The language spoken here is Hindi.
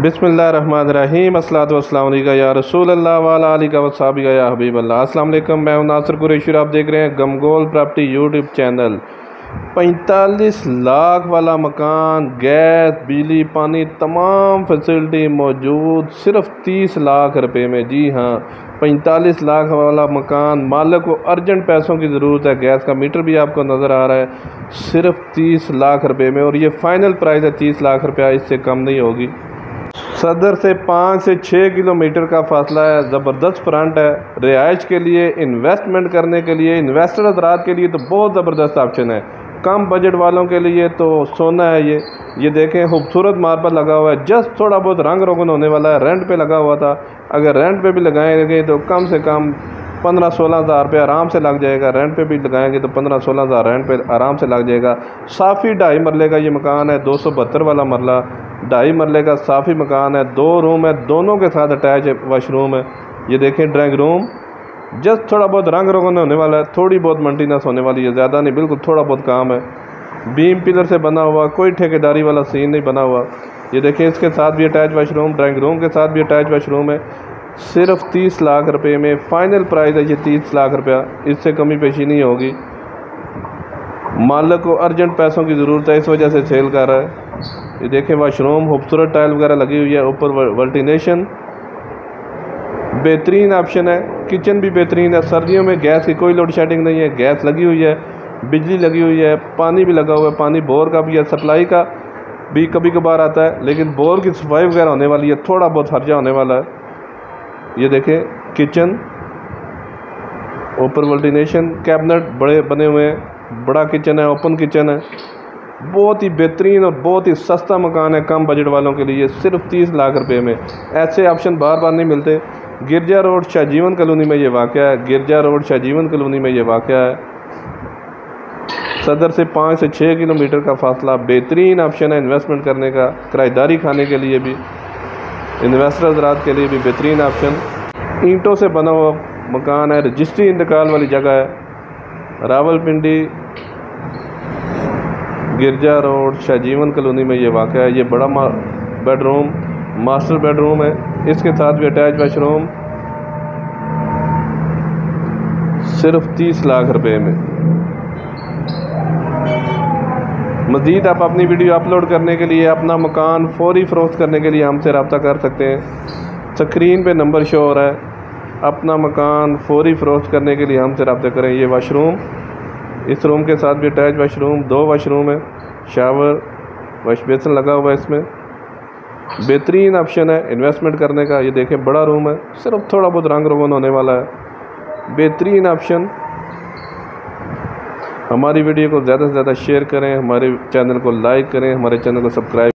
बिस्मिल्लाहिर्रहमानिर्रहीम अस्सलातु वस्सलामु अलैका या रसूल अल्लाह वाला अलिका वसाबिका या हबीब अल्लाह। अस्सलाम वालेकुम, मैं हूं नासिर कुरैशी। आप देख रहे हैं गमगोल प्रॉपर्टी यूट्यूब चैनल। 45 लाख वाला मकान, गैस, बिजली, पानी, तमाम फैसिलिटी मौजूद, सिर्फ 30 लाख रुपए में। जी हाँ, 45 लाख वाला मकान। मालिक को अर्जेंट पैसों की ज़रूरत है। गैस का मीटर भी आपको नज़र आ रहा है, सिर्फ 30 लाख रुपए में। और ये फ़ाइनल प्राइस है 30 लाख रुपया, इससे कम नहीं होगी। सदर से 5 से 6 किलोमीटर का फासला है। ज़बरदस्त फ्रंट है। रिहाइश के लिए, इन्वेस्टमेंट करने के लिए, इन्वेस्टर हज़रात के लिए तो बहुत ज़बरदस्त ऑप्शन है। कम बजट वालों के लिए तो सोना है ये देखें, खूबसूरत मार्बल लगा हुआ है। जस्ट थोड़ा बहुत रंग रोगन होने वाला है। रेंट पे लगा हुआ था, अगर रेंट पे भी लगाएंगे तो कम से कम 15-16 हज़ार रुपये आराम से लग जाएगा। रेंट पे भी लगाएंगे तो 15-16 हज़ार रेंट पे आराम से लग जाएगा। साफ़ी 2.5 मरले का ये मकान है। 272 वाला मरला, 2.5 मरले का साफ़ी मकान है। 2 रूम है, दोनों के साथ अटैच वाशरूम है। ये देखें ड्राइंग रूम। जस्ट थोड़ा बहुत रंग रोगन होने वाला है, थोड़ी बहुत मेंटेनेंस होने वाली है, ज़्यादा नहीं, बिल्कुल थोड़ा बहुत काम है। बीम पिलर से बना हुआ, कोई ठेकेदारी वाला सीन नहीं बना हुआ। ये देखें, इसके साथ भी अटैच वाशरूम, ड्राइंग रूम के साथ भी अटैच वाशरूम है। सिर्फ 30 लाख रुपए में फ़ाइनल प्राइस है ये 30 लाख रुपया, इससे कमी पेशी नहीं होगी। मालिक को अर्जेंट पैसों की ज़रूरत है, इस वजह से सेल कर रहा है। ये देखें वाशरूम, खूबसूरत टाइल वगैरह लगी हुई है, ऊपर वर्टिनेशन, बेहतरीन ऑप्शन है। किचन भी बेहतरीन है। सर्दियों में गैस की कोई लोड शेडिंग नहीं है, गैस लगी हुई है, बिजली लगी हुई है, पानी भी लगा हुआ है। पानी बोर का भी है, सप्लाई का भी कभी कभार आता है, लेकिन बोर की सफाई वगैरह होने वाली है, थोड़ा बहुत खर्चा होने वाला है। ये देखें किचन, ऊपर वर्टिनेशन, कैबिनेट बड़े बने हुए हैं, बड़ा किचन है, ओपन किचन है। बहुत ही बेहतरीन और बहुत ही सस्ता मकान है कम बजट वालों के लिए, सिर्फ 30 लाख रुपए में। ऐसे ऑप्शन बार बार नहीं मिलते। गिरजा रोड शाहजीवन कॉलोनी में ये वाक़या है। गिरजा रोड शाहजीवन कॉलोनी में ये वाक़या है। सदर से 5 से 6 किलोमीटर का फासला। बेहतरीन ऑप्शन है इन्वेस्टमेंट करने का, किराएदारी खाने के लिए भी, इन्वेस्टर हज़रात के लिए भी बेहतरीन ऑप्शन। ईंटों से बना हुआ मकान है, रजिस्ट्री इंतकाल वाली जगह है। रावलपिंडी गिरजा रोड शाहजीवन कॉलोनी में ये वाक़या है। ये बड़ा बेडरूम, मास्टर बेडरूम है, इसके साथ भी अटैच वाशरूम, सिर्फ 30 लाख रुपए में। मज़ीद आप अपनी वीडियो अपलोड करने के लिए, अपना मकान फौरी फ़रोख्त करने के लिए हमसे रब्ता कर सकते हैं। स्क्रीन पे नंबर शो हो रहा है। अपना मकान फौरी फ़रोख्त करने के लिए हमसे रब्ता करें। ये वाशरूम, इस रूम के साथ भी अटैच वाशरूम, 2 वाशरूम है, शावर, वॉश बेसिन लगा हुआ है इसमें। बेहतरीन ऑप्शन है इन्वेस्टमेंट करने का। ये देखें बड़ा रूम है, सिर्फ थोड़ा बहुत रंग रोगन होने वाला है। बेहतरीन ऑप्शन। हमारी वीडियो को ज़्यादा से ज़्यादा शेयर करें, हमारे चैनल को लाइक करें, हमारे चैनल को सब्सक्राइब